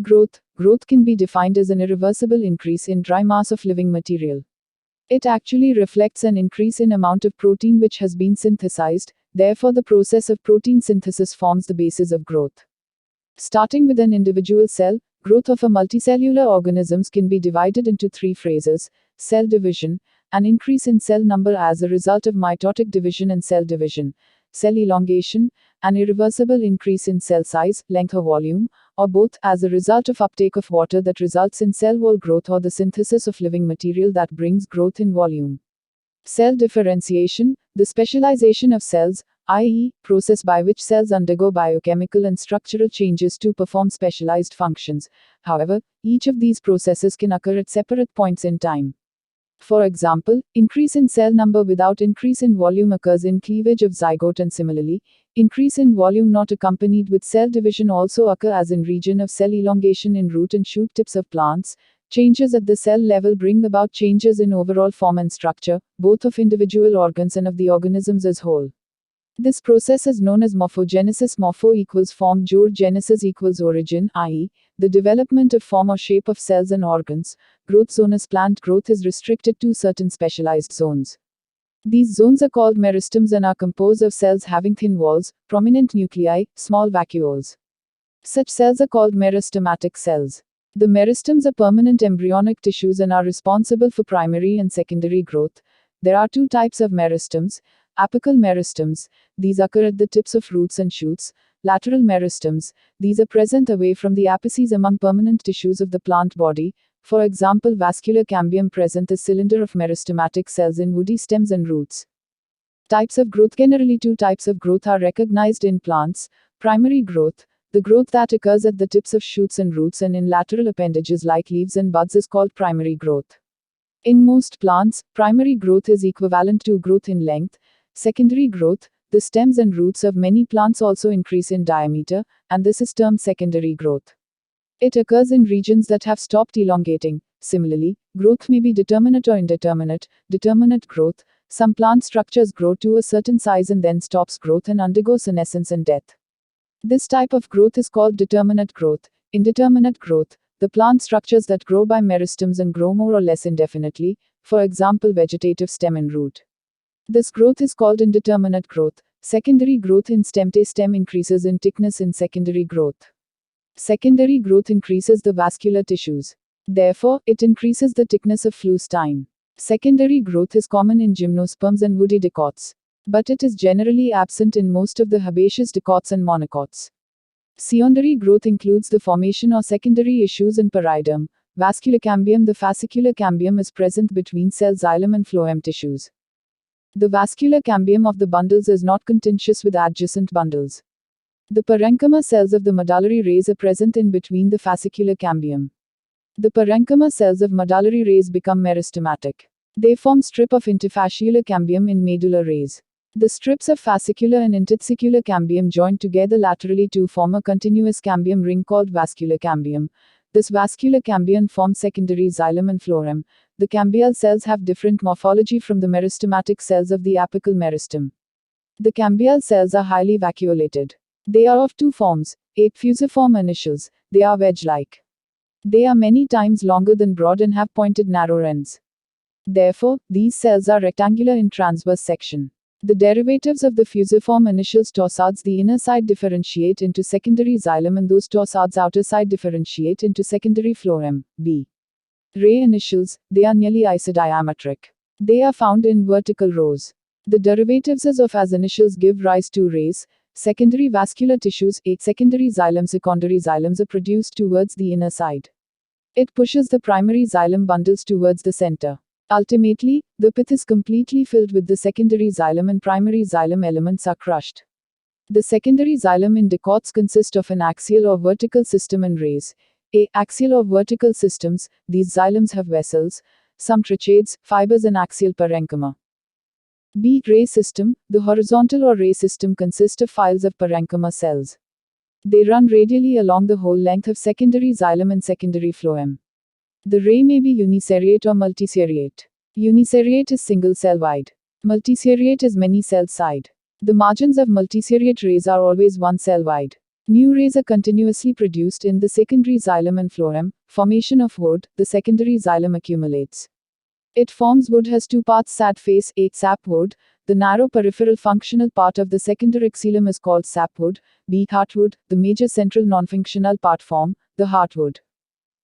Growth. Growth can be defined as an irreversible increase in dry mass of living material. It actually reflects an increase in amount of protein which has been synthesized, therefore the process of protein synthesis forms the basis of growth. Starting with an individual cell, growth of a multicellular organisms can be divided into three phases: cell division, an increase in cell number as a result of mitotic division and cell division; cell elongation, an irreversible increase in cell size, length or volume, or both, as a result of uptake of water that results in cell wall growth or the synthesis of living material that brings growth in volume. Cell differentiation, the specialization of cells, i.e., process by which cells undergo biochemical and structural changes to perform specialized functions. However, each of these processes can occur at separate points in time. For example, increase in cell number without increase in volume occurs in cleavage of zygote, and similarly, increase in volume not accompanied with cell division also occur as in region of cell elongation in root and shoot tips of plants. Changes at the cell level bring about changes in overall form and structure, both of individual organs and of the organisms as whole. This process is known as morphogenesis. Morpho equals form, jor genesis equals origin, i.e., the development of form or shape of cells and organs. Growth zone is plant growth is restricted to certain specialized zones. These zones are called meristems and are composed of cells having thin walls, prominent nuclei, small vacuoles. Such cells are called meristematic cells. The meristems are permanent embryonic tissues and are responsible for primary and secondary growth. There are two types of meristems: apical meristems, these occur at the tips of roots and shoots; lateral meristems, these are present away from the apices among permanent tissues of the plant body. For example, vascular cambium present as cylinder of meristematic cells in woody stems and roots. Types of growth. Generally, two types of growth are recognized in plants: primary growth, the growth that occurs at the tips of shoots and roots and in lateral appendages like leaves and buds, is called primary growth. In most plants, primary growth is equivalent to growth in length. Secondary growth, the stems and roots of many plants also increase in diameter, and this is termed secondary growth. It occurs in regions that have stopped elongating. Similarly, growth may be determinate or indeterminate. Determinate growth, some plant structures grow to a certain size and then stops growth and undergo senescence and death. This type of growth is called determinate growth. Indeterminate growth, the plant structures that grow by meristems and grow more or less indefinitely, for example vegetative stem and root. This growth is called indeterminate growth. Secondary growth in stem. Stem increases in thickness in secondary growth. Secondary growth increases the vascular tissues. Therefore, it increases the thickness of fluestine. Secondary growth is common in gymnosperms and woody dicots, but it is generally absent in most of the herbaceous dicots and monocots. Secondary growth includes the formation or secondary issues in pariderm, vascular cambium. The fascicular cambium is present between cell xylem and phloem tissues. The vascular cambium of the bundles is not contiguous with adjacent bundles. The parenchyma cells of the medullary rays are present in between the fascicular cambium. The parenchyma cells of medullary rays become meristematic. They form strip of interfascicular cambium in medullary rays. The strips of fascicular and interfascicular cambium join together laterally to form a continuous cambium ring called vascular cambium. This vascular cambium forms secondary xylem and phloem. The cambial cells have different morphology from the meristematic cells of the apical meristem. The cambial cells are highly vacuolated. They are of two forms: fusiform initials. They are wedge-like. They are many times longer than broad and have pointed narrow ends. Therefore, these cells are rectangular in transverse section. The derivatives of the fusiform initials torsades, the inner side, differentiate into secondary xylem, and those torsades outer side differentiate into secondary phloem. B. Ray initials, they are nearly isodiametric. They are found in vertical rows. The derivatives of as initials give rise to rays. Secondary vascular tissues, secondary xylem, secondary xylems are produced towards the inner side. It pushes the primary xylem bundles towards the center. Ultimately, the pith is completely filled with the secondary xylem and primary xylem elements are crushed. The secondary xylem in dicots consist of an axial or vertical system and rays. Axial or vertical systems, these xylems have vessels, some trichades, fibers and axial parenchyma. B. Ray system, the horizontal or ray system consists of files of parenchyma cells. They run radially along the whole length of secondary xylem and secondary phloem. The ray may be uniseriate or multiseriate. Uniseriate is single cell wide. Multiseriate is many cell side. The margins of multiseriate rays are always one cell wide. New rays are continuously produced in the secondary xylem and phloem. Formation of wood, the secondary xylem accumulates. It forms wood has two parts: sad face A, sapwood. The narrow peripheral functional part of the secondary xylem is called sapwood. B, heartwood. The major central non-functional part form, the heartwood.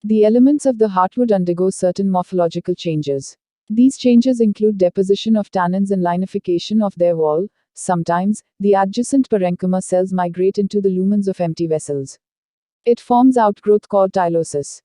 The elements of the heartwood undergo certain morphological changes. These changes include deposition of tannins and linification of their wall. Sometimes, the adjacent parenchyma cells migrate into the lumens of empty vessels. It forms outgrowth called tylosis.